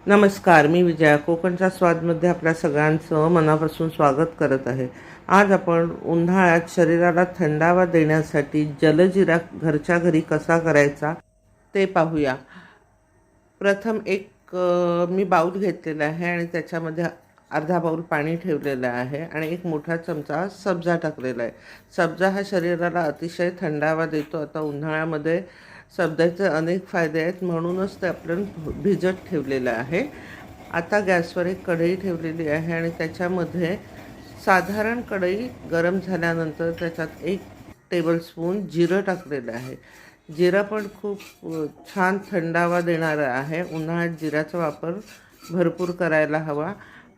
नमस्कार, मी विजया कोकणच्या स्वादमध्ये आपल्या सगळ्यांचं मनापासून स्वागत करत आहे. आज आपण उन्हाळ्यात शरीराला थंडावा देण्यासाठी जलजिरा घरच्या घरी कसा करायचा ते पाहूया. प्रथम मी बाऊल घेतलेला आहे आणि त्याच्यामध्ये अर्धा बाऊल पाणी ठेवलेलं आहे आणि एक मोठा चमचा सब्जा टाकलेला आहे. सब्जा हा शरीराला अतिशय थंडावा देतो. आता उन्हाळ्यामध्ये सब्जाचे अनेक फायदे आहेत, म्हणूनच ते आपण भिजत ठेवलेलं आहे. आता गॅसवर एक कढई ठेवलेली आहे आणि त्याच्यामध्ये साधारण कढई गरम झाल्यानंतर त्याच्यात 1 टेबलस्पून जिरं टाकलेलं आहे. जिरं पण खूप छान थंडावा देणारं आहे. उन्हाळ्यात जिऱ्याचा वापर भरपूर करायला हवा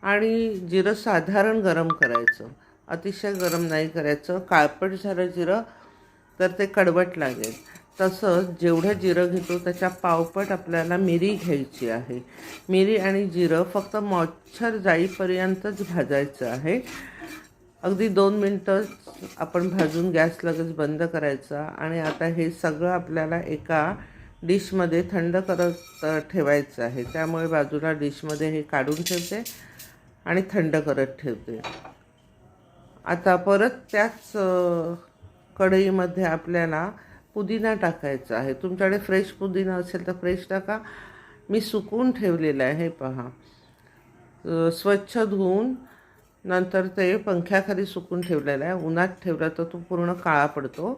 आणि जिरं साधारण गरम करायचं, अतिशय गरम नाही करायचं. काळपट झालं जिरं तर ते कडवट लागेल. तसंच जेवढं जिरं घेतो त्याच्या पावपट आपल्याला मिरी घ्यायची आहे. मिरी आणि जिरं फक्त मॉइश्चर जाईपर्यंतच भाजायचं आहे. अगदी 2 मिनटं आपण भाजून गॅस लगेच बंद करायचा. आणि आता हे सगळं आपल्याला एका डिशमध्ये थंड करत ठेवायचं आहे. त्यामुळे बाजूला डिशमध्ये हे काढून ठेवते आणि थंड करत ठेवते. आता परत त्याच कढईमध्ये आपल्याला पुदिना टाकायचा आहे. तुमच्याकडे फ्रेश पुदिना असेल तर फ्रेश टाका. मी सुकवून ठेवलेलं आहे, पहा. स्वच्छ धुवून नंतर ते पंख्याखाली सुकून ठेवलेलं आहे. उन्हात ठेवला तर तो पूर्ण काळा पडतो,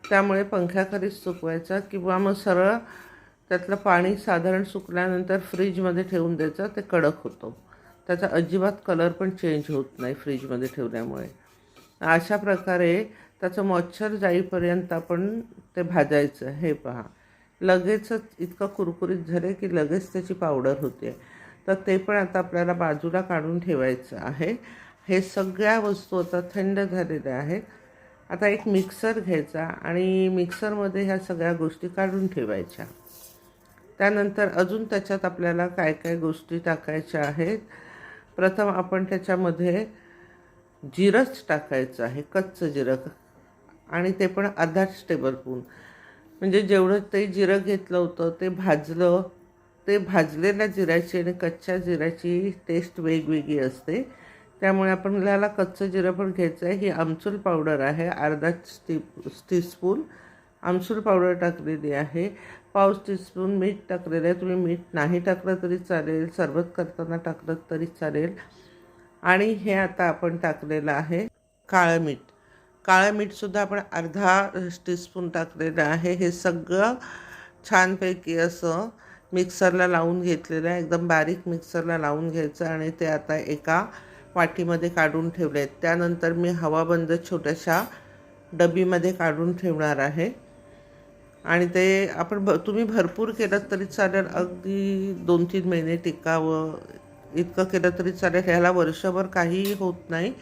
त्यामुळे पंख्याखालीच सुकवायचा किंवा मग सरळ त्यातलं पाणी साधारण सुकल्यानंतर फ्रीजमध्ये ठेवून द्यायचं. ते कडक होतो, त्याचा अजिबात कलर पण चेंज होत नाही फ्रीजमध्ये ठेवल्यामुळे. अशा प्रकारे त्याचं मॉइश्चर जाईपर्यंत आपण ते भाजायचं. हे पहा, लगेचच इतकं कुरकुरीत झाले की लगेच त्याची पावडर होते. तर ते पण आता आपल्याला बाजूला काढून ठेवायचं आहे. हे सगळ्या वस्तू आता थंड झालेल्या आहेत. आता एक मिक्सर घ्यायचा आणि मिक्सरमध्ये ह्या सगळ्या गोष्टी काढून ठेवायच्या. त्यानंतर अजून त्याच्यात आपल्याला काय काय गोष्टी टाकायच्या आहेत. प्रथम आपण त्याच्यामध्ये जिरंच टाकायचं आहे, कच्चं जिरं, आणि ते पण अर्धाच टेबलस्पून. म्हणजे जेवढं ते जिरं घेतलं होतं ते भाजलं. ते भाजलेल्या जिऱ्याची आणि कच्च्या जिऱ्याची टेस्ट वेगवेगळी असते, त्यामुळे आपल्याला कच्चं जिरं पण घ्यायचं आहे. ही आमचूर पावडर आहे, अर्धा टीस्पून आमचूर पावडर टाकलेली आहे. पाव टीस्पून मीठ टाकलेलं आहे. तुम्ही मीठ नाही टाकलं तरी चालेल, सरबत करताना टाकलं तरी चालेल. आणि हे आता आपण टाकलेलं आहे काळं मीठ. काळं मीठसुद्धा आपण अर्धा टीस्पून टाकलेलं आहे. हे सगळं छानपैकी असं मिक्सरला लावून घेतलेलं आहे. एकदम बारीक मिक्सरला लावून घ्यायचं आणि ते आता एका वाटीमध्ये काढून ठेवले आहेत. त्यानंतर मी हवाबंद छोट्याशा डबीमध्ये काढून ठेवणार आहे. आणि ते तुम्ही भरपूर केलं तरी चालेल, अगदी 2-3 महिने टिकावं इतकं केलं तरी चालेल. ह्याला वर्षभर काहीही होत नाही.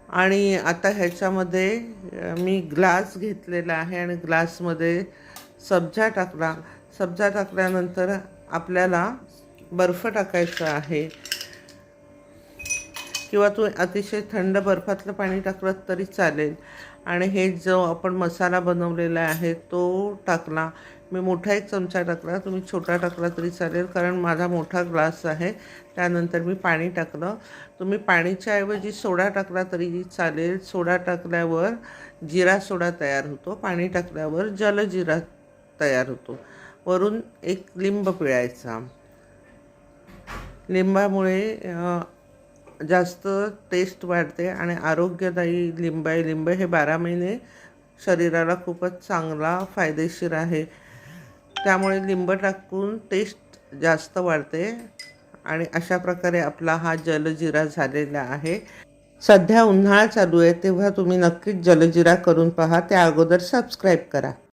आणि आता ह्याच्यामध्ये मी ग्लास घेतलेला आहे आणि ग्लासमध्ये सब्जा टाकला. सब्जा टाकल्यानंतर आपल्याला बर्फ टाकायचा आहे किंवा अतिशय थंड बर्फातलं पाणी टाकलं तरी चालेल. आणि हे जो आपण मसाला बनवलेला आहे तो टाकला. मी मोठा 1 चमचा टाकला, तुम्ही छोटा टाकला तरी चालेल, कारण माझा मोठा ग्लास आहे. त्यानंतर मी पाणी टाकलं. तुम्ही पाणीच्या ऐवजी सोडा टाकला तरी चालेल. सोडा टाकल्यावर जिरा सोडा तयार होतो, पाणी टाकल्यावर जलजिरा तयार होतो. वरून 1 लिंब पिळायचा. लिंबामुळे जास्त टेस्ट वाढते आणि आरोग्यदायी लिंब आहे. लिंब हे 12 महिने शरीराला खूपच चांगला फायदेशीर आहे, त्यामुळे लिंब टाकून टेस्ट जास्त वाढते. आणि अशा प्रकारे आपला हा जलजिरा झालेला आहे. सध्या उन्हाळा चालू आहे, तेव्हा तुम्ही नक्कीच जलजिरा करून पहा. त्या अगोदर सबस्क्राईब करा.